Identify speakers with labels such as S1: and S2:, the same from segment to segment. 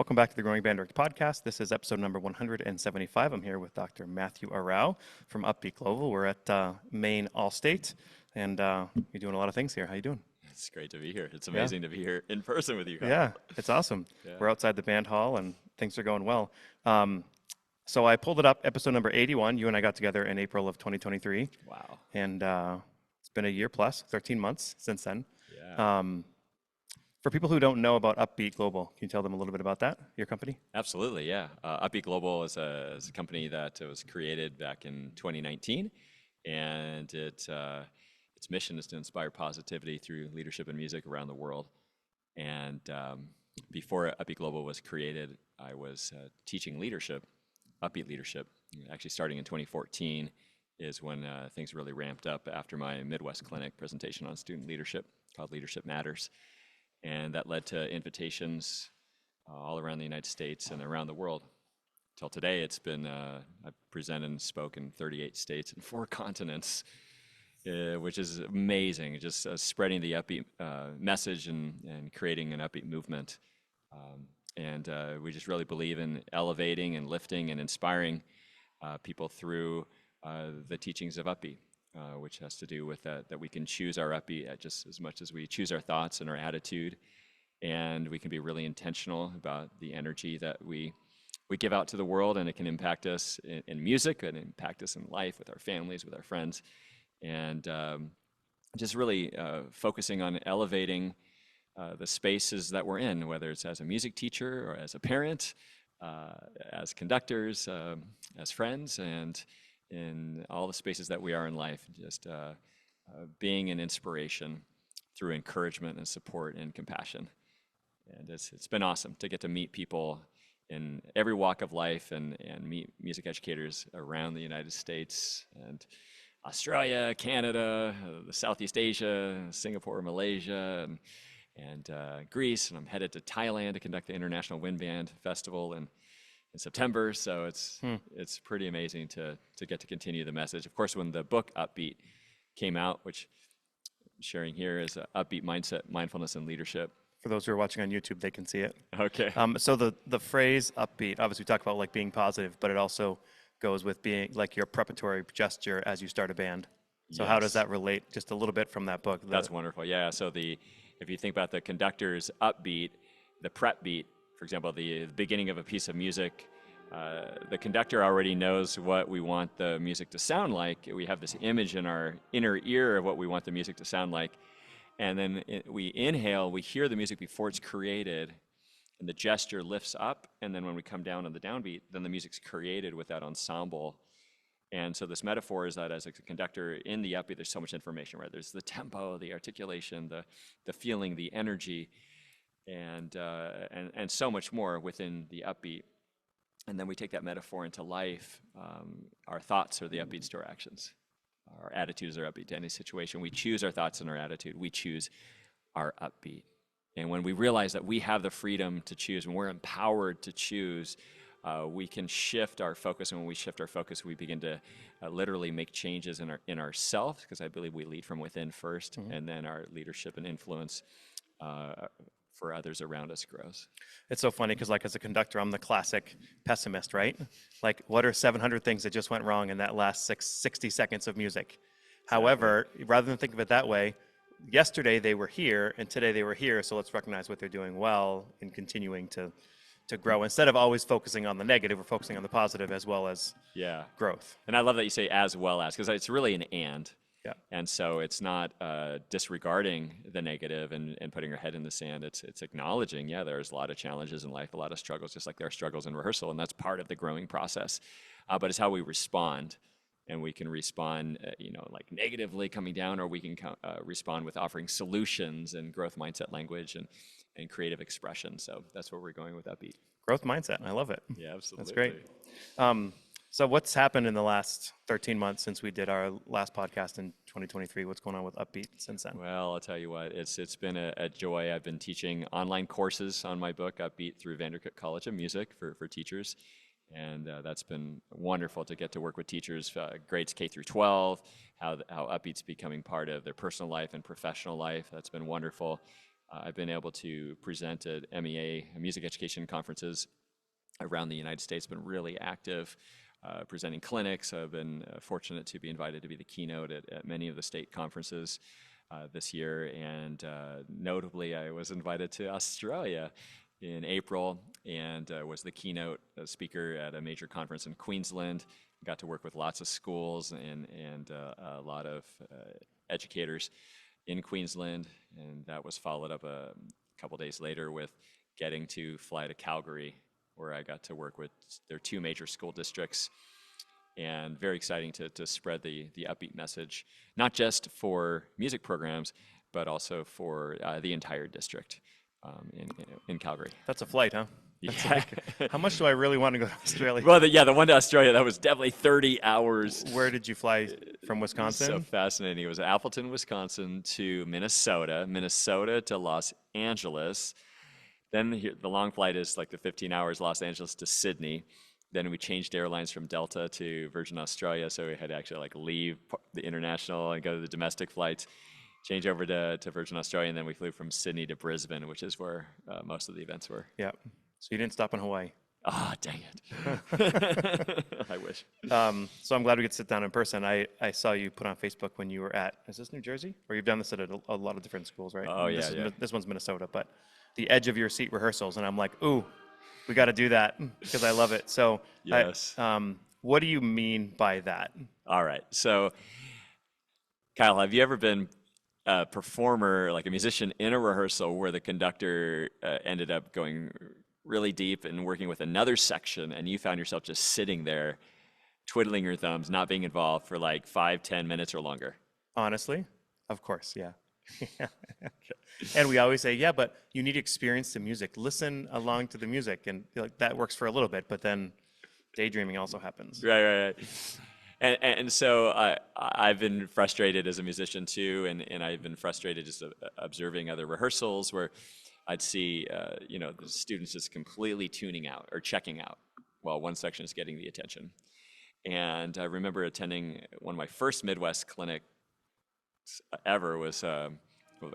S1: Welcome back to the Growing Band Direct podcast. This is episode number 175. I'm here with Dr. Matthew Arau from Upbeat Global. We're at Maine Allstate, and you're doing a lot of things here. How you doing?
S2: It's great to be here. It's amazing to be here in person with you, Kyle.
S1: Yeah, it's awesome.
S2: Yeah.
S1: We're outside the band hall, and things are going well. So I pulled it up, episode number 81. You and I got together in April of 2023.
S2: Wow.
S1: And it's been a year plus, 13 months since then.
S2: Yeah.
S1: For people who don't know about Upbeat Global, can you tell them a little bit about that, your company?
S2: Absolutely, yeah. Upbeat Global is a company that was created back in 2019, and its mission is to inspire positivity through leadership and music around the world. And before Upbeat Global was created, I was teaching leadership, Upbeat leadership. Actually, starting in 2014 is when things really ramped up after my Midwest Clinic presentation on student leadership called Leadership Matters. And that led to invitations all around the United States and around the world. Till today, it's been, I've presented and spoken in 38 states and 4 continents, which is amazing, just spreading the upbeat message and creating an upbeat movement. And we just really believe in elevating and lifting and inspiring people through the teachings of upbeat. Which has to do with that we can choose our upbeat just as much as we choose our thoughts and our attitude, and we can be really intentional about the energy that we give out to the world, and it can impact us in music, and impact us in life with our families, with our friends, and just really focusing on elevating the spaces that we're in, whether it's as a music teacher or as a parent, as conductors, as friends, and in all the spaces that we are in life, just being an inspiration through encouragement and support and compassion. And it's been awesome to get to meet people in every walk of life and meet music educators around the United States and Australia, Canada, Southeast Asia, Singapore, Malaysia, and Greece. And I'm headed to Thailand to conduct the International Wind Band Festival in September, so it's pretty amazing to get to continue the message. Of course, when the book Upbeat came out, which I'm sharing here is Upbeat Mindset, Mindfulness, and Leadership.
S1: For those who are watching on YouTube, they can see it.
S2: Okay.
S1: So the phrase upbeat, obviously we talk about like being positive, but it also goes with being like your preparatory gesture as you start a band. So how does that relate just a little bit from that book?
S2: That's wonderful. Yeah, so if you think about the conductor's upbeat, the prep beat, for example, the beginning of a piece of music, the conductor already knows what we want the music to sound like. We have this image in our inner ear of what we want the music to sound like. And then we inhale, we hear the music before it's created, and the gesture lifts up. And then when we come down on the downbeat, then the music's created with that ensemble. And so this metaphor is that as a conductor in the upbeat, there's so much information, right? There's the tempo, the articulation, the feeling, the energy, and so much more within the upbeat. And then we take that metaphor into life. Our thoughts are the upbeats to our actions. Our attitudes are upbeat to any situation. We choose our thoughts and our attitude. We choose our upbeat. And when we realize that we have the freedom to choose, when we're empowered to choose, we can shift our focus. And when we shift our focus, we begin to literally make changes in ourselves, because I believe we lead from within first, and then our leadership and influence for others around us grows.
S1: It's so funny because like as a conductor, I'm the classic pessimist, right? Like what are 700 things that just went wrong in that last 60 seconds of music? Exactly. However, rather than think of it that way, yesterday they were here and today they were here, so let's recognize what they're doing well and continuing to grow. Instead of always focusing on the negative, we're focusing on the positive as well as growth.
S2: And I love that you say as well as, because it's really an and.
S1: Yeah.
S2: And so it's not disregarding the negative and putting your head in the sand. It's acknowledging, there's a lot of challenges in life, a lot of struggles, just like there are struggles in rehearsal, and that's part of the growing process. But it's how we respond, and we can respond, like negatively coming down, or we can respond with offering solutions and growth mindset language and creative expression. So that's where we're going with Upbeat.
S1: Growth mindset, I love it.
S2: Yeah, absolutely.
S1: That's great. So what's happened in the last 13 months since we did our last podcast in 2023? What's going on with Upbeat since then?
S2: Well, I'll tell you what, it's been a joy. I've been teaching online courses on my book, Upbeat, through Vanderbilt College of Music for teachers. And that's been wonderful to get to work with teachers, grades K through 12, how Upbeat's becoming part of their personal life and professional life. That's been wonderful. I've been able to present at MEA, music education conferences around the United States, been really active presenting clinics. I've been fortunate to be invited to be the keynote at many of the state conferences this year. And notably, I was invited to Australia in April and was the keynote speaker at a major conference in Queensland. Got to work with lots of schools and a lot of educators in Queensland. And that was followed up a couple days later with getting to fly to Calgary, where I got to work with their 2 major school districts. And very exciting to spread the upbeat message, not just for music programs, but also for the entire district in Calgary.
S1: That's a flight, huh?
S2: Yeah.
S1: How much do I really want to go to Australia?
S2: Well, the one to Australia, that was definitely 30 hours.
S1: Where did you fly from Wisconsin?
S2: So fascinating. It was Appleton, Wisconsin to Minnesota, Minnesota to Los Angeles. Then the long flight is like the 15 hours, Los Angeles to Sydney. Then we changed airlines from Delta to Virgin Australia, so we had to actually like leave the international and go to the domestic flights, change over to Virgin Australia, and then we flew from Sydney to Brisbane, which is where most of the events were.
S1: Yeah. So you didn't stop in Hawaii.
S2: Ah, dang it. I wish.
S1: So I'm glad we could sit down in person. I saw you put on Facebook when you were at, is this New Jersey? Or you've done this at a lot of different schools, right?
S2: Oh,
S1: this
S2: yeah.
S1: This one's Minnesota, but the edge of your seat rehearsals. And I'm like, ooh, we got to do that because I love it. So
S2: yes.
S1: what do you mean by that?
S2: All right. So, Kyle, have you ever been a performer, like a musician in a rehearsal where the conductor ended up going really deep and working with another section, and you found yourself just sitting there twiddling your thumbs, not being involved for like 5-10 minutes or longer?
S1: Honestly, of course, yeah. And we always say, yeah, but you need experience to music. Listen along to the music, and like that works for a little bit, but then daydreaming also happens.
S2: Right. And so I've been frustrated as a musician too, and I've been frustrated just observing other rehearsals where I'd see, the students just completely tuning out or checking out while one section is getting the attention. And I remember attending one of my first Midwest clinics ever was, I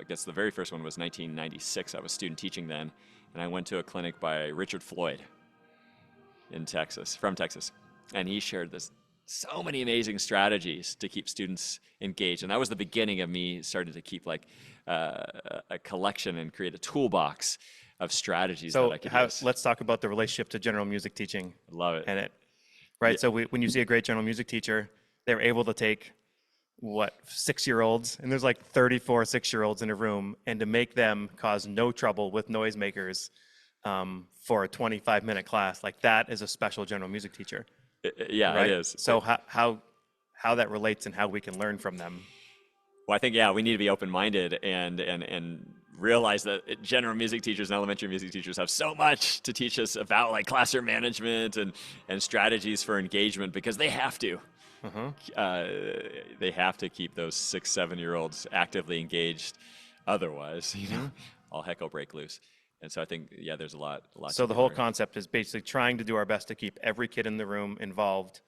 S2: guess the very first one was 1996. I was student teaching then, and I went to a clinic by Richard Floyd from Texas. And he shared so many amazing strategies to keep students engaged. And that was the beginning of me starting to keep like a collection and create a toolbox of strategies that I could use.
S1: Let's talk about the relationship to general music teaching.
S2: Love it.
S1: And right? Yeah. So when you see a great general music teacher, they're able to take 6-year-olds, and there's like 34 6-year-olds in a room, and to make them cause no trouble with noisemakers for a 25-minute class, like that is a special general music teacher.
S2: Yeah, right? It is.
S1: So how that relates and how we can learn from them.
S2: Well, I think, we need to be open-minded and realize that general music teachers and elementary music teachers have so much to teach us about like classroom management and strategies for engagement, because they have to. They have to keep those 6-7-year-olds actively engaged. Otherwise, all heck will break loose. And so I think, there's a lot.
S1: So the whole concept is basically trying to do our best to keep every kid in the room involved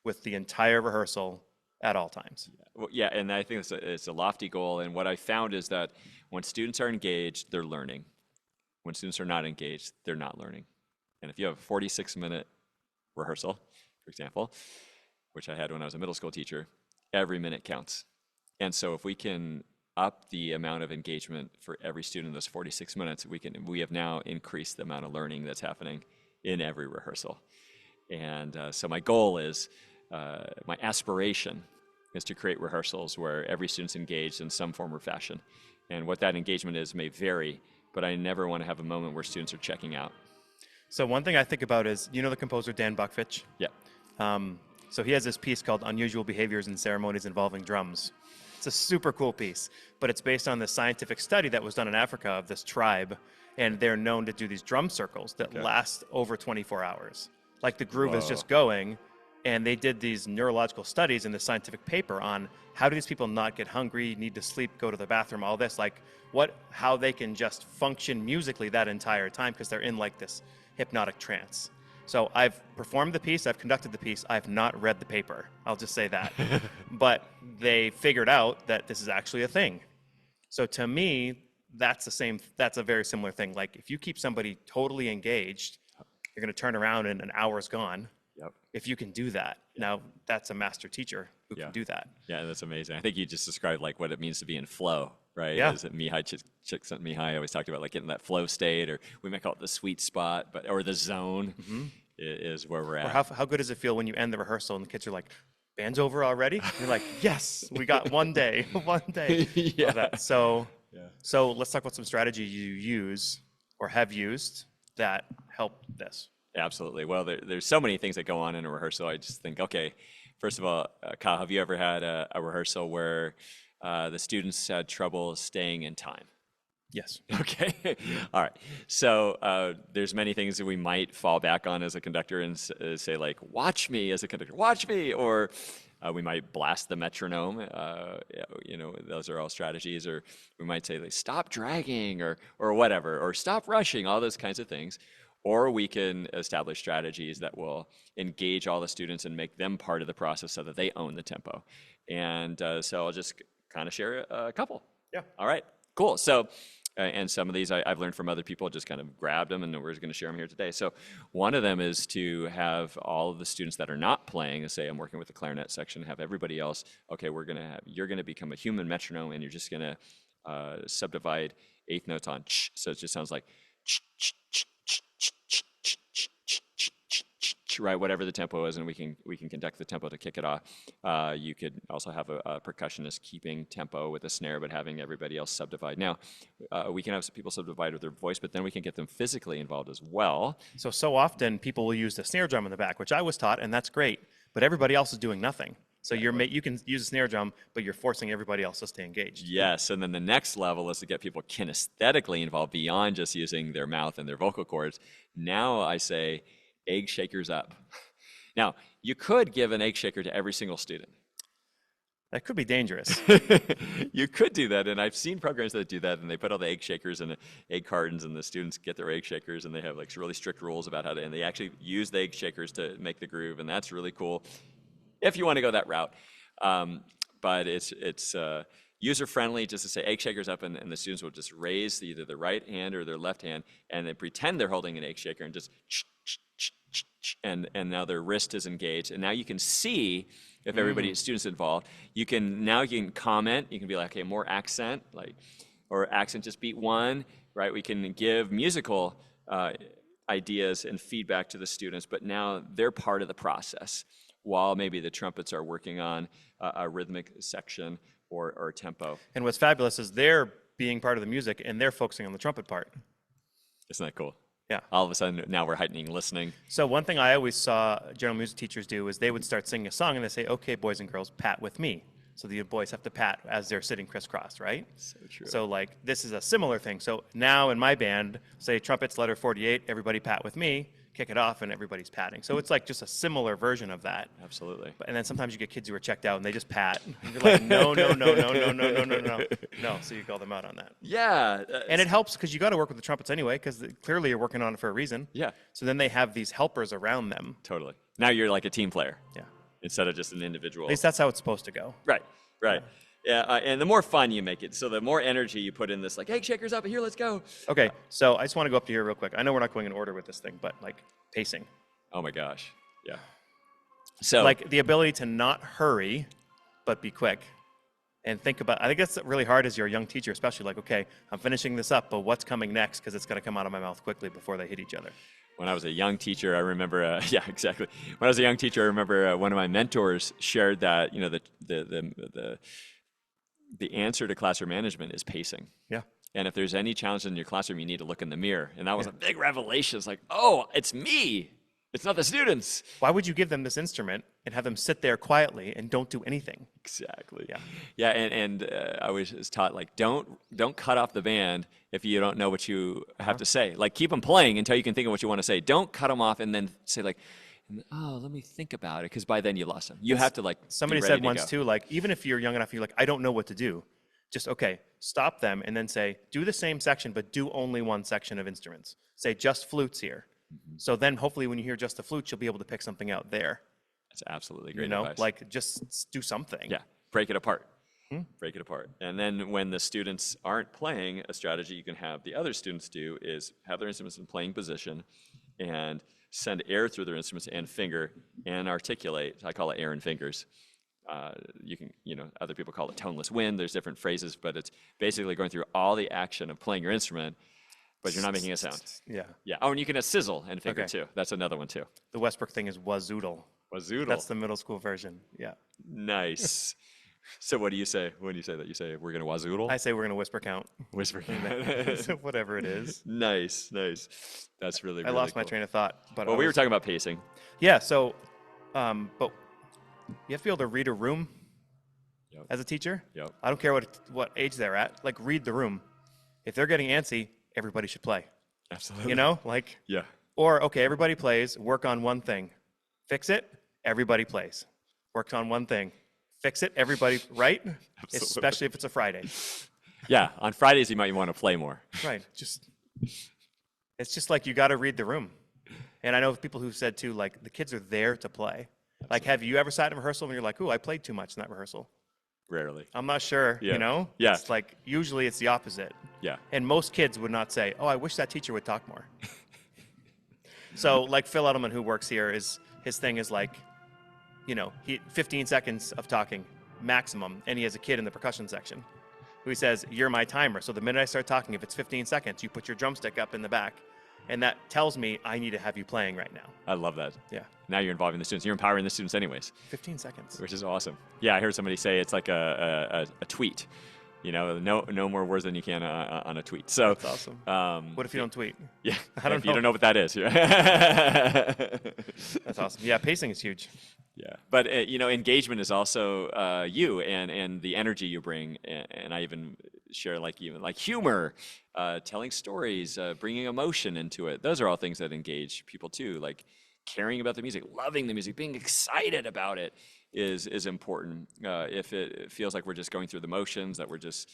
S1: with the entire rehearsal at all times.
S2: And I think it's a lofty goal. And what I found is that when students are engaged, they're learning. When students are not engaged, they're not learning. And if you have a 46-minute rehearsal, for example, which I had when I was a middle school teacher, every minute counts. And so if we can up the amount of engagement for every student in those 46 minutes, we have now increased the amount of learning that's happening in every rehearsal. And so my goal is, my aspiration is to create rehearsals where every student's engaged in some form or fashion. And what that engagement is may vary, but I never want to have a moment where students are checking out.
S1: So one thing I think about is, the composer Dan Buckfitch?
S2: Yeah.
S1: So he has this piece called Unusual Behaviors in Ceremonies Involving Drums. It's a super cool piece, but it's based on the scientific study that was done in Africa of this tribe, and they're known to do these drum circles that last over 24 hours. Like the groove is just going, and they did these neurological studies in the scientific paper on how do these people not get hungry, need to sleep, go to the bathroom, all this, like how they can just function musically that entire time because they're in like this hypnotic trance. So I've performed the piece, I've conducted the piece, I've not read the paper. I'll just say that. But they figured out that this is actually a thing. So to me, that's that's a very similar thing. Like if you keep somebody totally engaged, you're going to turn around and an hour's gone.
S2: Yep.
S1: If you can do that, now that's a master teacher who
S2: Yeah.
S1: can do that.
S2: Yeah, that's amazing. I think you just described like what it means to be in flow, right?
S1: Yeah.
S2: Is it Mihai Csikszentmihalyi always talked about like getting that flow state, or we might call it the sweet spot, but or the zone is where we're
S1: Or
S2: at.
S1: how good does it feel when you end the rehearsal and the kids are like, band's over already? And you're like, yes, we got one day, one day
S2: Yeah.
S1: of that. So,
S2: Yeah.
S1: so let's talk about some strategy you use or have used that help this.
S2: Absolutely. Well, there's so many things that go on in a rehearsal. I just think, okay, first of all, Kyle, have you ever had a rehearsal where the students had trouble staying in time?
S1: Yes.
S2: Okay. All right. So there's many things that we might fall back on as a conductor and say like, watch me as a conductor, watch me, or we might blast the metronome. Those are all strategies. Or we might say like, stop dragging, or whatever, or stop rushing, all those kinds of things. Or we can establish strategies that will engage all the students and make them part of the process so that they own the tempo. And so I'll just kind of share a couple.
S1: Yeah.
S2: All right, cool. So, and some of these I've learned from other people, just kind of grabbed them, and we're just going to share them here today. So one of them is to have all of the students that are not playing, let's say I'm working with the clarinet section, have everybody else, okay, you're going to become a human metronome, and you're just going to subdivide eighth notes on ch. So it just sounds like ch, ch, ch, ch, ch, ch, ch, ch, ch, ch, ch, ch, right, whatever the tempo is, and we can conduct the tempo to kick it off. You could also have a percussionist keeping tempo with a snare, but having everybody else subdivide. Now, we can have some people subdivide with their voice, but then we can get them physically involved as well.
S1: So often people will use the snare drum in the back, which I was taught, and that's great, but everybody else is doing nothing. So you can use a snare drum, but you're forcing everybody else to stay engaged.
S2: Yes, and then the next level is to get people kinesthetically involved beyond just using their mouth and their vocal cords. Now I say, egg shakers up. Now, you could give an egg shaker to every single student.
S1: That could be dangerous.
S2: You could do that, and I've seen programs that do that, and they put all the egg shakers in egg cartons, and the students get their egg shakers, and they have like really strict rules about and they actually use the egg shakers to make the groove, and that's really cool if you want to go that route. But it's user-friendly just to say egg shakers up, and the students will just raise either their right hand or their left hand, and they pretend they're holding an egg shaker and just and now their wrist is engaged, and now you can see if everybody, students involved. You can comment. You can be like, okay, more accent, or accent just beat one, right? We can give musical ideas and feedback to the students, but now they're part of the process, while maybe the trumpets are working on a rhythmic section or tempo.
S1: And what's fabulous is they're being part of the music and they're focusing on the trumpet part.
S2: Isn't that cool?
S1: Yeah.
S2: All of a sudden, now we're heightening listening.
S1: So one thing I always saw general music teachers do is they would start singing a song and they say, okay, boys and girls, pat with me. So the boys have to pat as they're sitting crisscross, right?
S2: So true.
S1: So like this is a similar thing. So now in my band, say trumpets letter 48, everybody pat with me, kick it off, and everybody's patting. So it's like just a similar version of that.
S2: Absolutely.
S1: And then sometimes you get kids who are checked out and they just pat. And you're like, no. No, so you call them out on that.
S2: Yeah.
S1: And it helps because you got to work with the trumpets anyway, because clearly you're working on it for a reason.
S2: Yeah.
S1: So then they have these helpers around them.
S2: Totally. Now you're like a team player.
S1: Yeah.
S2: Instead of just an individual.
S1: At least that's how it's supposed to go.
S2: Right. Yeah, and the more fun you make it, so the more energy you put in this, like, egg shakers up here, let's go.
S1: Okay, so I just want to go up to here real quick. I know we're not going in order with this thing, but like pacing.
S2: Oh my gosh. Yeah. So
S1: like the ability to not hurry, but be quick. And think about, I think that's really hard as you're a young teacher, especially like, okay, I'm finishing this up, but what's coming next? Because it's going to come out of my mouth quickly before they hit each other.
S2: When I was a young teacher, I remember, yeah, exactly. When I was a young teacher, I remember one of my mentors shared that, the answer to classroom management is pacing.
S1: Yeah.
S2: And if there's any challenge in your classroom, you need to look in the mirror. And that was a big revelation. It's like, oh, it's me. It's not the students.
S1: Why would you give them this instrument and have them sit there quietly and don't do anything?
S2: Exactly.
S1: Yeah.
S2: Yeah, and I was taught, like, don't cut off the band if you don't know what you have to say. Like, keep them playing until you can think of what you want to say. Don't cut them off and then say, like, oh, let me think about it, because by then you lost them. You have to, like,
S1: somebody said once too, like, even if you're young enough, you're like, I don't know what to do. Just, okay, stop them and then say, do the same section, but do only one section of instruments. Say just flutes here. So then hopefully when you hear just the flutes, you'll be able to pick something out there.
S2: That's absolutely great advice.
S1: Like just do something.
S2: Yeah, break it apart. break it apart. And then when the students aren't playing, a strategy you can have the other students do is have their instruments in playing position and send air through their instruments and finger and articulate. I call it air and fingers. You can, other people call it toneless wind. There's different phrases, but it's basically going through all the action of playing your instrument, but you're not making a sound.
S1: Yeah.
S2: Yeah. Oh, and you can have sizzle and finger
S1: Okay.
S2: too. That's another one too.
S1: The Westbrook thing is wazoodle.
S2: Wazoodle.
S1: That's the middle school version. Yeah.
S2: Nice. So what do you say when you say that? You say we're gonna wazoodle?
S1: I say we're going to whisper count.
S2: Whisper.
S1: So whatever it is.
S2: Nice. That's really,
S1: I
S2: really
S1: lost my
S2: cool.
S1: train of thought. But
S2: Well, we were talking about pacing.
S1: Yeah. So, but you have to be able to read a room
S2: Yep.
S1: as a teacher.
S2: Yep.
S1: I don't care what age they're at. Like, read the room. If they're getting antsy, everybody should play.
S2: Absolutely.
S1: You know, like,
S2: Yeah.
S1: or okay, everybody plays. Work on one thing. Fix it. Everybody plays. Works on one thing. Fix it. Everybody, right?
S2: Absolutely.
S1: Especially if it's a Friday.
S2: Yeah. On Fridays, you might want to play more.
S1: Right. It's just like you got to read the room. And I know people who've said too, like the kids are there to play. Like, have you ever sat in rehearsal and you're like, "Ooh, I played too much in that rehearsal"?
S2: Rarely.
S1: I'm not sure.
S2: Yeah.
S1: You know?
S2: Yeah.
S1: It's like usually it's the opposite.
S2: Yeah.
S1: And most kids would not say, "Oh, I wish that teacher would talk more." So, like Phil Edelman, who works here, his thing is like, 15 seconds of talking maximum, and he has a kid in the percussion section who says, "You're my timer. So the minute I start talking, if it's 15 seconds, you put your drumstick up in the back, and that tells me I need to have you playing right now."
S2: I love that.
S1: Yeah,
S2: Now you're involving the students. You're empowering the students anyways,
S1: 15 seconds.
S2: which is awesome. Yeah, I heard somebody say it's like a tweet. No more words than you can on a tweet. So
S1: That's awesome. What if you don't tweet?
S2: Yeah,
S1: I don't
S2: if you
S1: know.
S2: don't know what that is.
S1: That's awesome. Yeah, pacing is huge.
S2: Yeah, but engagement is also you and the energy you bring, and I even share even humor, telling stories, bringing emotion into it. Those are all things that engage people too. Like caring about the music, loving the music, being excited about it is important. If it feels like we're just going through the motions, that we're just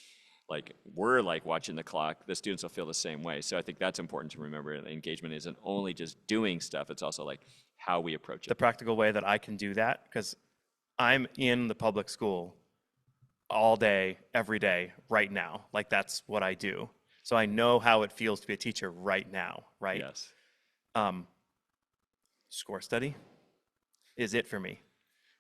S2: we're watching the clock, the students will feel the same way. So I think that's important to remember. Engagement isn't only just doing stuff; it's also how we approach it.
S1: The practical way that I can do that, because I'm in the public school all day, every day, right now. Like, that's what I do. So I know how it feels to be a teacher right now, right?
S2: Yes.
S1: Score study is it for me.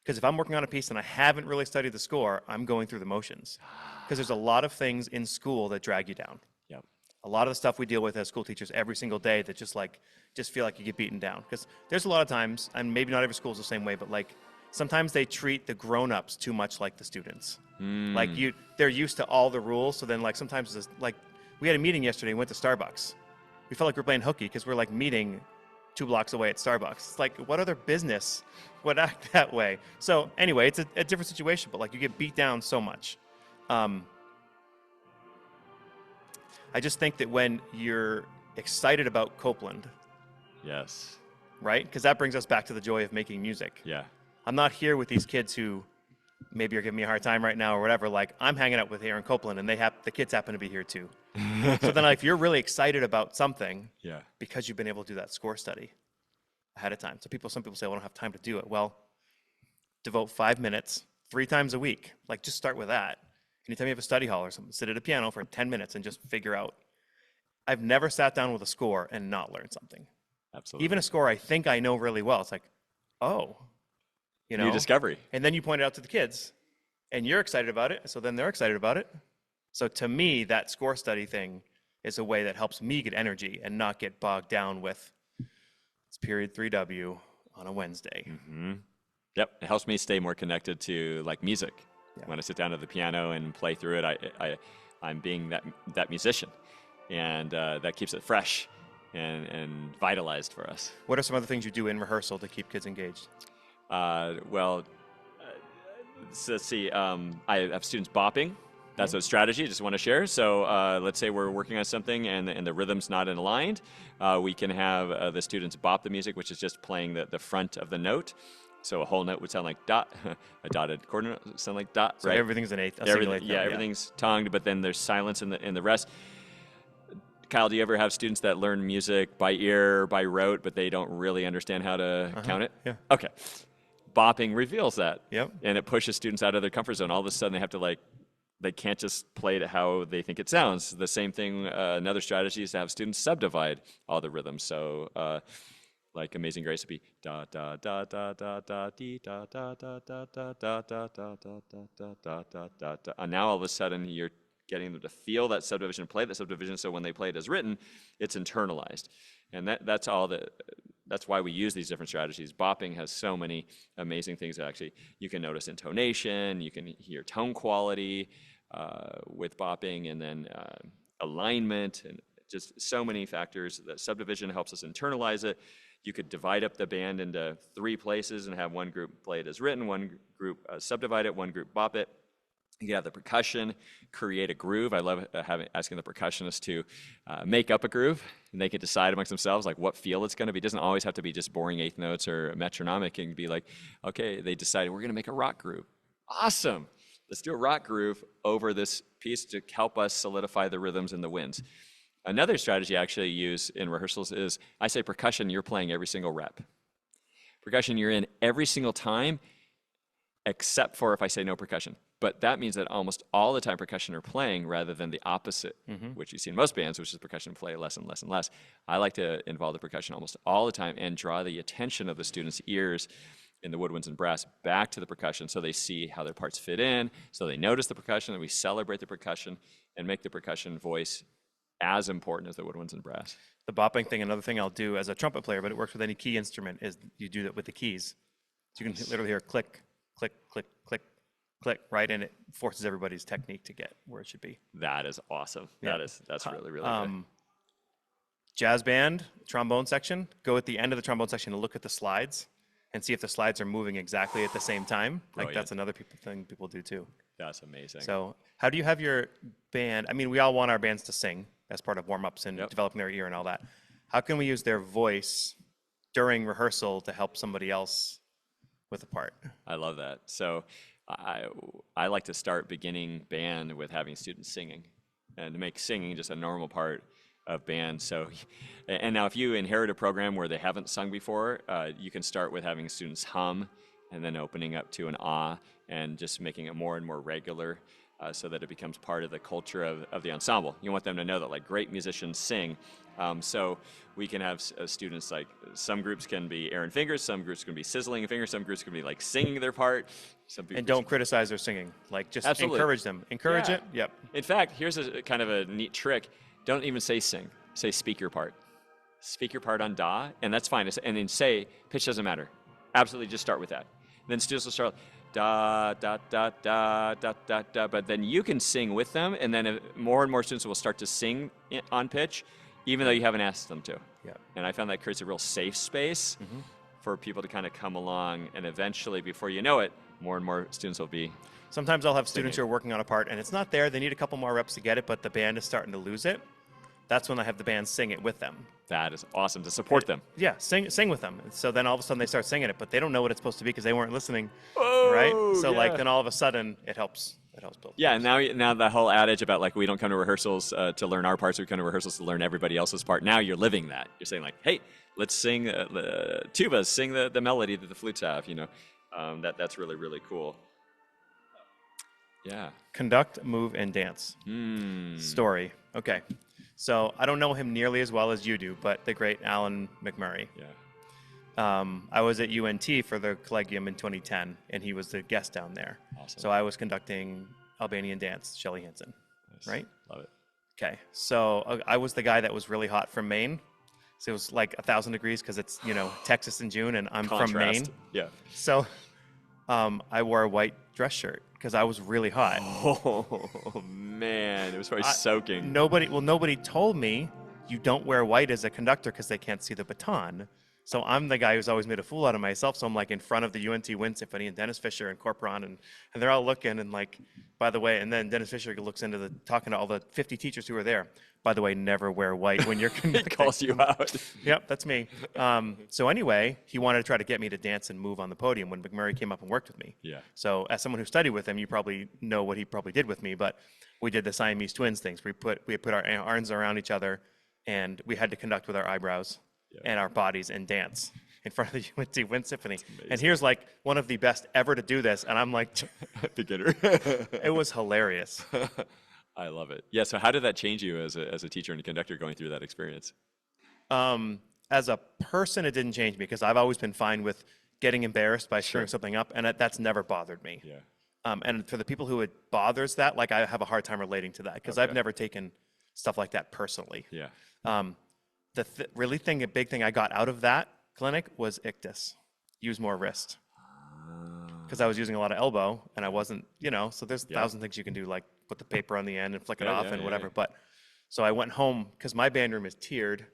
S1: Because if I'm working on a piece and I haven't really studied the score, I'm going through the motions. Because there's a lot of things in school that drag you down.
S2: Yep.
S1: A lot of the stuff we deal with as school teachers every single day that just feel like you get beaten down. Because there's a lot of times, and maybe not every school is the same way, but sometimes they treat the grown-ups too much like the students. They're used to all the rules, so then sometimes it's we had a meeting yesterday, we went to Starbucks. We felt like we were playing hooky because we're meeting 2 blocks away at Starbucks. It's like, what other business would act that way? So anyway, it's a different situation, but you get beat down so much. I just think that when you're excited about Copeland,
S2: Yes.
S1: right? Because that brings us back to the joy of making music.
S2: Yeah.
S1: I'm not here with these kids who maybe are giving me a hard time right now or whatever. I'm hanging out with Aaron Copeland, and the kids happen to be here too. So then, if you're really excited about something,
S2: Yeah.
S1: because you've been able to do that score study ahead of time. So some people say, "Well, I don't have time to do it." Well, devote 5 minutes 3 times a week. Just start with that. Anytime you have a study hall or something, sit at a piano for 10 minutes and just figure out. I've never sat down with a score and not learned something.
S2: Absolutely.
S1: Even a score I think I know really well. It's like, oh,
S2: New discovery.
S1: And then you point it out to the kids, and you're excited about it, so then they're excited about it. So to me, that score study thing is a way that helps me get energy and not get bogged down with it's period 3W on a Wednesday.
S2: Mm-hmm. Yep, it helps me stay more connected to music.
S1: Yeah.
S2: When I sit down at the piano and play through it, I'm being that musician, and that keeps it fresh and vitalized for us.
S1: What are some other things you do in rehearsal to keep kids engaged?
S2: Let's see. I have students bopping. That's a strategy I just want to share. So let's say we're working on something and the rhythm's not aligned. We can have the students bop the music, which is just playing the front of the note. So a whole note would sound like dot. A dotted quarter note would sound like dot,
S1: So
S2: right?
S1: everything's a single eighth note,
S2: Everything's tongued, but then there's silence in the rest. Kyle, do you ever have students that learn music by ear, by rote, but they don't really understand how to count it?
S1: Yeah.
S2: Okay. Bopping reveals that.
S1: Yep.
S2: And it pushes students out of their comfort zone. All of a sudden, they have to they can't just play it how they think it sounds. The same thing, another strategy is to have students subdivide all the rhythms. So like Amazing Grace would be da da da da da da dee da da da da da da da da da da da da da da. And now all of a sudden you're getting them to feel that subdivision, play that subdivision, so when they play it as written, it's internalized. And that's why we use these different strategies. Bopping has so many amazing things that actually you can notice intonation, you can hear tone quality with bopping, and then alignment, and just so many factors. That subdivision helps us internalize it. You could divide up the band into 3 places and have one group play it as written, one group subdivide it, one group bop it. You can have the percussion create a groove. I love asking the percussionist to make up a groove, and they can decide amongst themselves like what feel it's going to be. It doesn't always have to be just boring eighth notes or metronomic. It can be like, okay, they decided we're going to make a rock groove. Awesome. Let's do a rock groove over this piece to help us solidify the rhythms and the winds. Another strategy I actually use in rehearsals is I say percussion, you're playing every single rep. Percussion, you're in every single time, except for if I say no percussion. But that means that almost all the time percussion are playing rather than the opposite, which you see in most bands, which is percussion play less and less and less. I like to involve the percussion almost all the time and draw the attention of the students' ears in the woodwinds and brass back to the percussion so they see how their parts fit in, so they notice the percussion, and we celebrate the percussion and make the percussion voice as important as the woodwinds and brass.
S1: The bopping thing, another thing I'll do as a trumpet player, but it works with any key instrument, is you do that with the keys. So you can literally hear click, click, click, click, click, right? And it forces everybody's technique to get where it should be.
S2: That is awesome. Yeah. That's really, really good.
S1: Jazz band, trombone section, go at the end of the trombone section and look at the slides and see if the slides are moving exactly at the same time. Like
S2: Brilliant.
S1: that's another thing people do too.
S2: That's amazing.
S1: So how do you have your band? I mean, we all want our bands to sing as part of warm-ups and
S2: Yep.
S1: developing their ear and all that. How can we use their voice during rehearsal to help somebody else with a part?
S2: I love that. So I like to start beginning band with having students singing and to make singing just a normal part of band. So, and now if you inherit a program where they haven't sung before, you can start with having students hum and then opening up to an ah and just making it more and more regular so that it becomes part of the culture of the ensemble. You want them to know that like great musicians sing. So we can have students like some groups can be Aaron fingers, some groups can be sizzling fingers, some groups can be like singing their part.
S1: And don't criticize their singing. Like just
S2: Absolutely.
S1: encourage them. Encourage
S2: Yeah.
S1: it. Yep.
S2: In fact, here's a kind of a neat trick. Don't even say sing. Say speak your part. Speak your part on da, and that's fine. And then say, pitch doesn't matter. Absolutely just start with that. Then students will start da, da, da, da, da, da, da, but then you can sing with them, and then more and more students will start to sing on pitch, even though you haven't asked them to.
S1: Yep.
S2: And I found that creates a real safe space for people to kind of come along, and eventually, before you know it, more and more students will be.
S1: Sometimes I'll have students who are working on a part and it's not there. They need a couple more reps to get it, but the band is starting to lose it. That's when I have the band sing it with them.
S2: That is awesome to support them.
S1: Yeah, sing with them. So then all of a sudden they start singing it, but they don't know what it's supposed to be because they weren't listening,
S2: Oh,
S1: right? So
S2: yeah.
S1: like then all of a sudden it helps. It helps build.
S2: Yeah, now the whole adage about like we don't come to rehearsals to learn our parts, we come to rehearsals to learn everybody else's part. Now you're living that. You're saying like, hey, let's sing the tubas, sing the melody that the flutes have. You know, that's really, really cool. Yeah.
S1: Conduct, move, and dance. Story. Okay. So I don't know him nearly as well as you do, but the great Alan McMurray.
S2: Yeah.
S1: I was at UNT for the Collegium in 2010, and he was the guest down there.
S2: Awesome.
S1: So I was conducting Albanian dance, Shelley Hansen,
S2: Nice.
S1: right?
S2: Love it.
S1: Okay. So I was the guy that was really hot from Maine. So it was like 1,000 degrees because it's, Texas in June, and I'm from Maine.
S2: Yeah.
S1: So I wore a white dress shirt because I was really hot.
S2: Oh man, it was probably soaking.
S1: Nobody told me you don't wear white as a conductor because they can't see the baton. So I'm the guy who's always made a fool out of myself. So I'm like in front of the UNT Wind Symphony and Dennis Fisher and Corporon and they're all looking and like, by the way, and then Dennis Fisher looks into talking to all the 50 teachers who are there. By the way, never wear white when you're
S2: He
S1: conducting.
S2: calls you out.
S1: Yep, that's me. So anyway, he wanted to try to get me to dance and move on the podium when McMurray came up and worked with me.
S2: Yeah.
S1: So as someone who studied with him, you probably know what he probably did with me, but we did the Siamese twins things. We put our arms around each other and we had to conduct with our eyebrows and our bodies and dance. in front of the UNT Wind Symphony. And here's like one of the best ever to do this. And I'm like,
S2: Beginner.
S1: it was hilarious.
S2: I love it. Yeah. So how did that change you as a teacher and a conductor going through that experience?
S1: As a person, it didn't change me because I've always been fine with getting embarrassed by screwing something up, and that's never bothered me.
S2: Yeah.
S1: And for the people who it bothers that, like I have a hard time relating to that because I've never taken stuff like that personally.
S2: Yeah.
S1: The big thing I got out of that clinic was ictus, use more wrist. Because I was using a lot of elbow and I wasn't, so there's a thousand things you can do, like put the paper on the end and flick it off and whatever. But so I went home because my band room is tiered,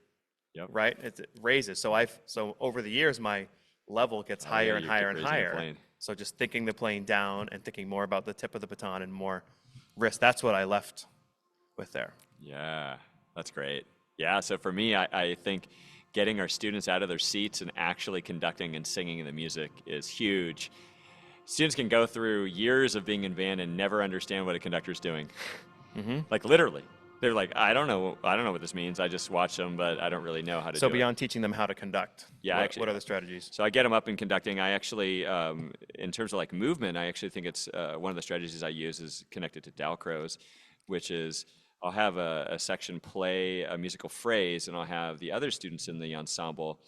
S1: right? It raises. So over the years, my level gets higher and higher and higher. So just thinking the playing down and thinking more about the tip of the baton and more wrist. That's what I left with there.
S2: Yeah, that's great. Yeah, so for me, I think getting our students out of their seats and actually conducting and singing the music is huge. Students can go through years of being in band and never understand what a conductor's doing. Like literally. They're like, I don't know what this means. I just watch them, but I don't really know how to do it.
S1: So beyond teaching them how to conduct, what are the strategies?
S2: So I get them up in conducting. I actually, in terms of like movement, I actually think it's one of the strategies I use is connected to Dalcroze, which is I'll have a section play a musical phrase, and I'll have the other students in the ensemble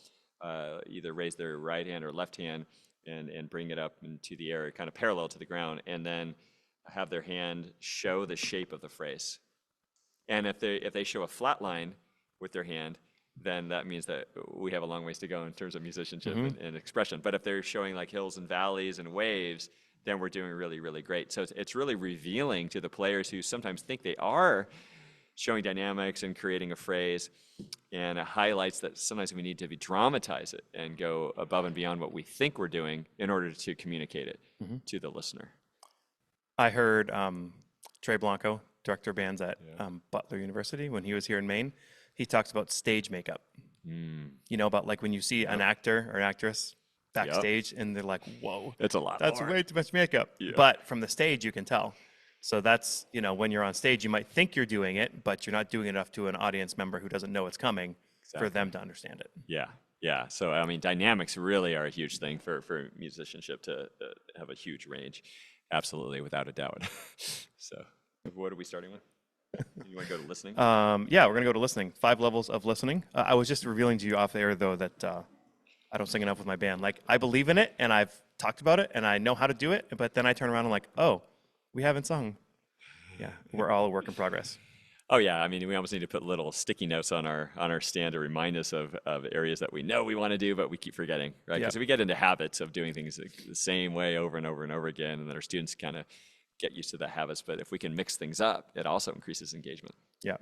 S2: either raise their right hand or left hand and bring it up into the air, kind of parallel to the ground, and then have their hand show the shape of the phrase. And if they show a flat line with their hand, then that means that we have a long ways to go in terms of musicianship and expression. But if they're showing like hills and valleys and waves, then we're doing really, really great. So it's really revealing to the players who sometimes think they are showing dynamics and creating a phrase, and it highlights that sometimes we need to dramatize it and go above and beyond what we think we're doing in order to communicate it to the listener.
S1: I heard Trey Blanco, director of bands at Butler University, when he was here in Maine, he talks about stage makeup. About like when you see an actor or an actress backstage and they're like, whoa,
S2: it's a lot.
S1: That's
S2: more.
S1: Way too much makeup. But from the stage, you can tell. So that's, when you're on stage, you might think you're doing it, but you're not doing enough to an audience member who doesn't know it's coming for them to understand it.
S2: Yeah. So, I mean, dynamics really are a huge thing for musicianship to have a huge range. Absolutely, without a doubt. So, what are we starting with? You want to go to listening?
S1: Yeah, we're going to go to listening. 5 levels of listening. I was just revealing to you off air, though, that I don't sing enough with my band. Like, I believe in it, and I've talked about it, and I know how to do it, but then I turn around and I'm like, oh, we haven't sung. Yeah, we're all a work in progress.
S2: Oh yeah, I mean, we almost need to put little sticky notes on our stand to remind us of areas that we know we want to do, but we keep forgetting, right? Because we get into habits of doing things the same way over and over and over again, and then our students kind of get used to the habits. But if we can mix things up, it also increases engagement.
S1: Yeah.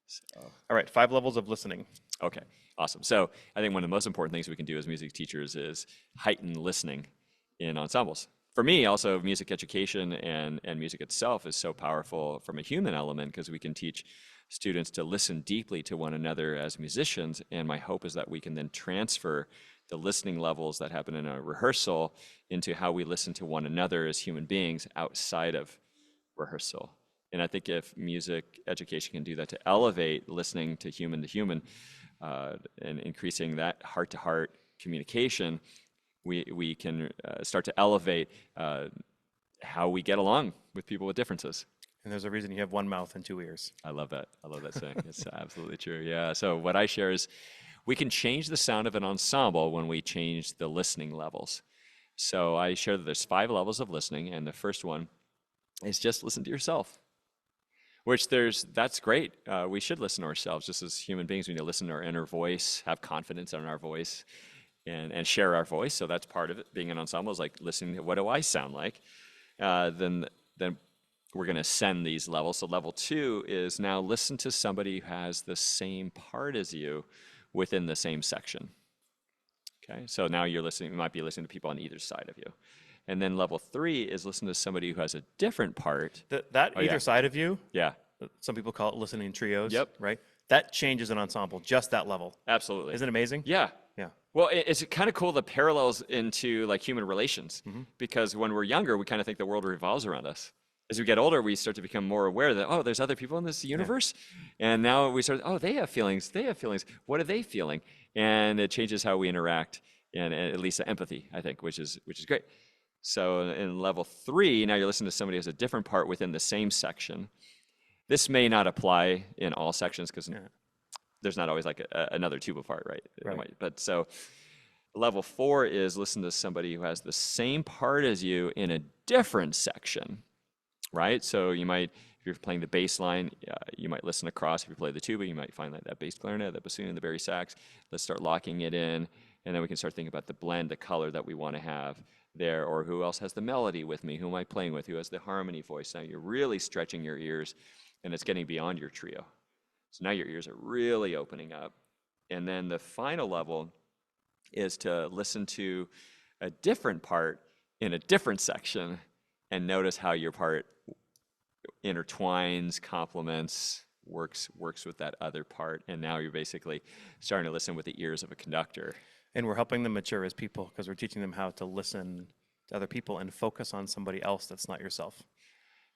S1: So. All right, 5 levels of listening.
S2: Okay, awesome. So I think one of the most important things we can do as music teachers is heighten listening in ensembles. For me, also, music education and music itself is so powerful from a human element because we can teach students to listen deeply to one another as musicians, and my hope is that we can then transfer the listening levels that happen in a rehearsal into how we listen to one another as human beings outside of rehearsal. And I think if music education can do that to elevate listening to human, and increasing that heart-to-heart communication, we can start to elevate how we get along with people with differences.
S1: And there's a reason you have one mouth and 2 ears.
S2: I love that. I love that saying. It's absolutely true. Yeah. So what I share is we can change the sound of an ensemble when we change the listening levels. So I share that there's 5 levels of listening, and the first one is just listen to yourself. That's great. We should listen to ourselves just as human beings. We need to listen to our inner voice, have confidence in our voice, and share our voice. So that's part of it. Being an ensemble is like listening to what do I sound like. Then we're going to ascend these levels. So level 2 is now listen to somebody who has the same part as you within the same section. Okay, so now you might be listening to people on either side of you. And then level 3 is listen to somebody who has a different part.
S1: Either side of you,
S2: yeah.
S1: Some people call it listening trios,
S2: Yep.
S1: right? That changes an ensemble, just that level.
S2: Absolutely.
S1: Isn't it amazing?
S2: Yeah.
S1: Yeah.
S2: Well, it's kind of cool the parallels into like human relations, because when we're younger, we kind of think the world revolves around us. As we get older, we start to become more aware that, oh, there's other people in this universe. Yeah. And now we start, oh, they have feelings. What are they feeling? And it changes how we interact and at least empathy, I think, which is great. So in level 3, now you're listening to somebody who has a different part within the same section. This may not apply in all sections because there's not always like another tuba part, right?
S1: Right.
S2: But so level 4 is listen to somebody who has the same part as you in a different section, right? So you might, if you're playing the bass line, you might listen across. If you play the tuba, you might find that bass clarinet, that bassoon, the bari sax. Let's start locking it in, and then we can start thinking about the blend, the color that we want to have there, or who else has the melody with me, who am I playing with, who has the harmony voice. Now you're really stretching your ears, and it's getting beyond your trio. So now your ears are really opening up. And then the final level is to listen to a different part in a different section and notice how your part intertwines, complements, works with that other part. And now you're basically starting to listen with the ears of a conductor.
S1: And we're helping them mature as people because we're teaching them how to listen to other people and focus on somebody else that's not yourself.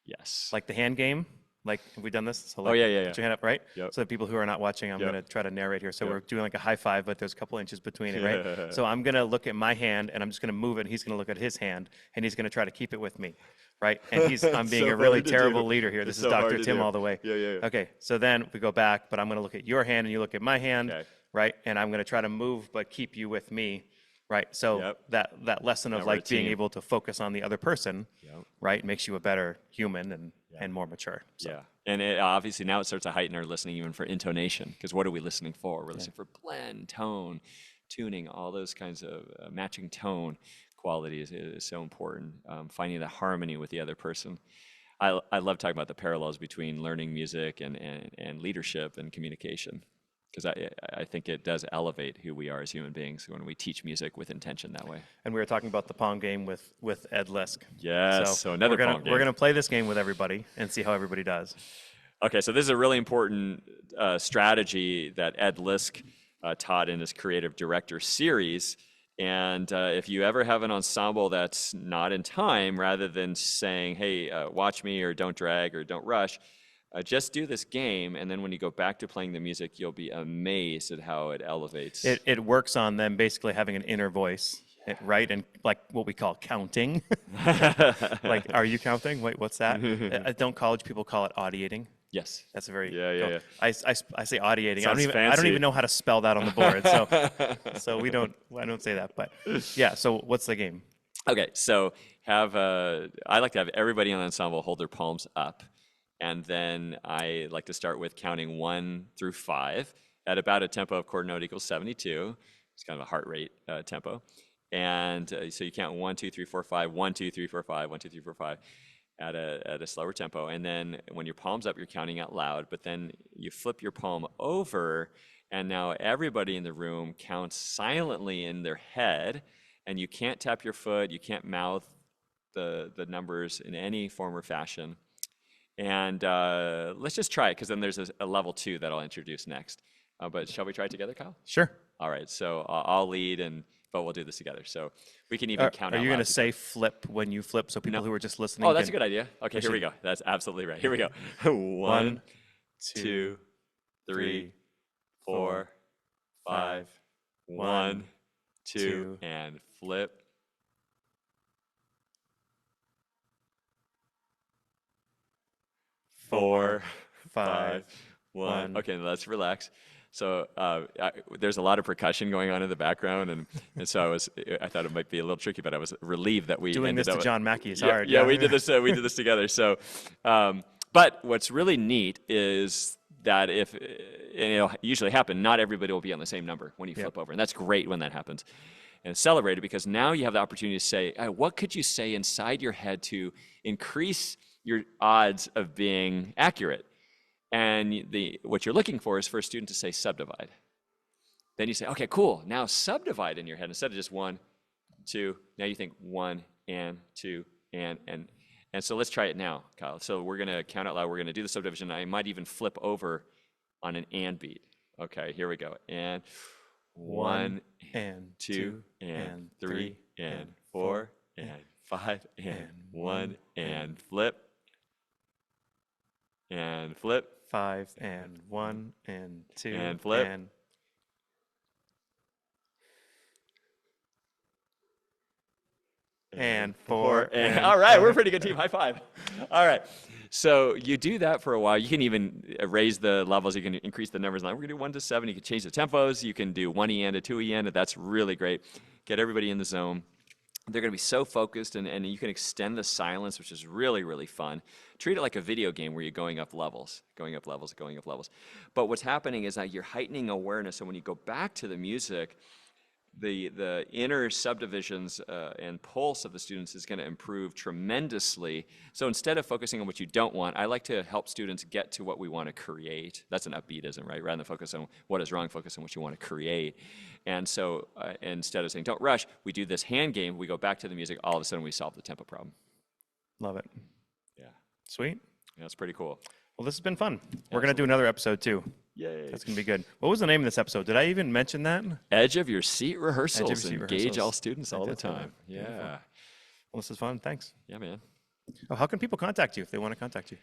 S2: Yes.
S1: Like the hand game. Like, have we done this? So
S2: Oh, yeah.
S1: Put your hand up, right?
S2: Yep.
S1: So the people who are not watching, I'm
S2: Yep.
S1: going to try to narrate here. So
S2: Yep.
S1: we're doing like a high five, but there's a couple inches between it, right? So I'm going to look at my hand, and I'm just going to move it, and he's going to look at his hand, and he's going to try to keep it with me, right? And I'm being
S2: So
S1: a really
S2: hard to
S1: terrible
S2: do.
S1: leader here.
S2: It's
S1: This is
S2: so hard
S1: Dr.
S2: to
S1: Tim
S2: do.
S1: all the way.
S2: Yeah.
S1: Okay, so then we go back, but I'm going to look at your hand, and you look at my hand,
S2: Okay.
S1: right? And I'm going to try to move, but keep you with me, right? So
S2: Yep.
S1: that lesson of
S2: Now we're a
S1: like being
S2: team.
S1: able to focus on the other person,
S2: Yep.
S1: right, makes you a better human and more mature. So.
S2: Yeah. And obviously now it starts to heighten our listening even for intonation, because what are we listening for? We're listening for blend, tone, tuning, all those kinds of matching tone qualities is so important. Finding the harmony with the other person. I love talking about the parallels between learning music and leadership and communication, because I think it does elevate who we are as human beings when we teach music with intention that way.
S1: And we were talking about the Pong game with Ed Lisk.
S2: Yes, so another Pong game.
S1: We're gonna play this game with everybody and see how everybody does.
S2: Okay, so this is a really important strategy that Ed Lisk taught in his Creative Director series. And if you ever have an ensemble that's not in time, rather than saying, hey, watch me or don't drag or don't rush, just do this game, and then when you go back to playing the music, you'll be amazed at how it elevates.
S1: It works on them basically having an inner voice, right? And like what we call counting. Like, are you counting? Wait, what's that? Don't college people call it audiating?
S2: Yes.
S1: That's a very
S2: Yeah.
S1: I say audiating.
S2: Sounds
S1: I don't
S2: fancy.
S1: even know how to spell that on the board. So I don't say that. But yeah. So what's the game?
S2: Okay, so I like to have everybody in the ensemble hold their palms up. And then I like to start with counting 1 through 5 at about a tempo of chord note equals 72. It's kind of a heart rate tempo. And so you count 1, 2, 3, 4, 5, 1, 2, 3, 4, 5, 1, 2, 3, 4, 5 at a slower tempo. And then when your palm's up, you're counting out loud, but then you flip your palm over, and now everybody in the room counts silently in their head, and you can't tap your foot, you can't mouth the numbers in any form or fashion. And let's just try it, because then there's a level 2 that I'll introduce next. But shall we try it together, Kyle?
S1: Sure.
S2: All right, so I'll lead, but we'll do this together. So we can even count out
S1: Are you
S2: loud
S1: going to say
S2: together.
S1: flip when you flip so people
S2: No.
S1: who are just listening
S2: Oh, that's a
S1: can...
S2: good idea. Okay, here we go. That's absolutely right. Here we go. 1, 2, 3, 4, 5, 1, 2, and flip. 4, 5, 1. Okay, let's relax. So there's a lot of percussion going on in the background, and so I thought it might be a little tricky, but I was relieved that we
S1: Doing this
S2: ended
S1: to
S2: up,
S1: John Mackey is
S2: yeah,
S1: hard.
S2: Yeah, we did this. We did this together. So, but what's really neat is that and it'll usually happen, not everybody will be on the same number when you flip over, and that's great when that happens. And celebrate it, because now you have the opportunity to say, what could you say inside your head to increase your odds of being accurate? And what you're looking for is for a student to say subdivide. Then you say, okay, cool, now subdivide in your head. Instead of just 1, 2, now you think 1 and 2 and so let's try it now, Kyle. So we're going to count out loud. We're going to do the subdivision. I might even flip over on an and beat. Okay, here we go. And 1
S1: and
S2: 2 and 3 and 4 and 5 and 1 and flip. And flip.
S1: 5 and 1 and 2
S2: and flip.
S1: And and 4.
S2: And all right, we're a pretty good team. High five. All right. So you do that for a while. You can even raise the levels. You can increase the numbers. We're going to do 1 to 7. You can change the tempos. You can do 1 EN to 2 EN. That's really great. Get everybody in the zone. They're going to be so focused, and you can extend the silence, which is really, really fun. Treat it like a video game where you're going up levels, going up levels, going up levels. But what's happening is that you're heightening awareness. So when you go back to the music, the inner subdivisions and pulse of the students is going to improve tremendously. So instead of focusing on what you don't want, I like to help students get to what we want to create. That's an upbeatism, right? Rather than focus on what is wrong, focus on what you want to create. And so instead of saying, don't rush, we do this hand game, we go back to the music, all of a sudden we solve the tempo problem.
S1: Love it.
S2: Yeah.
S1: Sweet.
S2: Yeah, it's pretty cool.
S1: Well, this has been fun. We're going to do another episode too.
S2: Yay.
S1: That's going to be good. What was the name of this episode? Did I even mention that?
S2: Edge of your seat rehearsals.
S1: Edge of your seat
S2: Engage
S1: rehearsals.
S2: all students all the
S1: did say that.
S2: time. Yeah.
S1: Beautiful. Well, this is fun. Thanks.
S2: Yeah, man.
S1: Oh, how can people contact you if they want to contact you?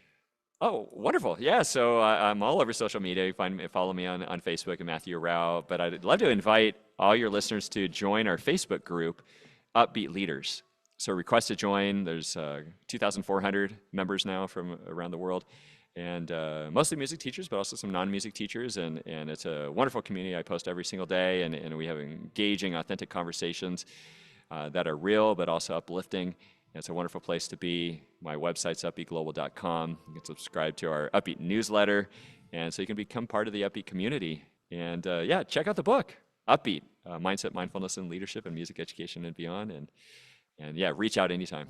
S2: Oh, wonderful. Yeah, so I'm all over social media. You follow me on Facebook at Matthew Arau. But I'd love to invite all your listeners to join our Facebook group, Upbeat Leaders. So request to join. There's 2,400 members now from around the world. And mostly music teachers, but also some non-music teachers. And it's a wonderful community. I post every single day, and we have engaging, authentic conversations that are real, but also uplifting. It's a wonderful place to be. My website's upbeatglobal.com. You can subscribe to our Upbeat newsletter, and so you can become part of the Upbeat community. And yeah, check out the book, Upbeat, Mindset, Mindfulness, and Leadership in Music Education and Beyond. And yeah, reach out anytime.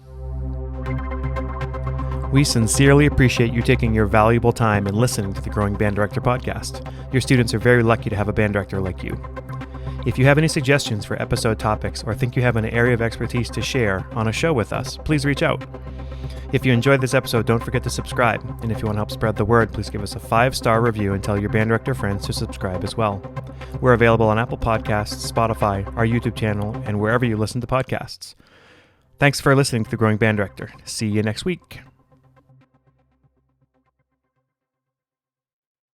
S3: We sincerely appreciate you taking your valuable time and listening to the Growing Band Director podcast. Your students are very lucky to have a band director like you. If you have any suggestions for episode topics or think you have an area of expertise to share on a show with us, please reach out. If you enjoyed this episode, don't forget to subscribe. And if you want to help spread the word, please give us a 5-star review and tell your band director friends to subscribe as well. We're available on Apple Podcasts, Spotify, our YouTube channel, and wherever you listen to podcasts. Thanks for listening to The Growing Band Director. See you next week.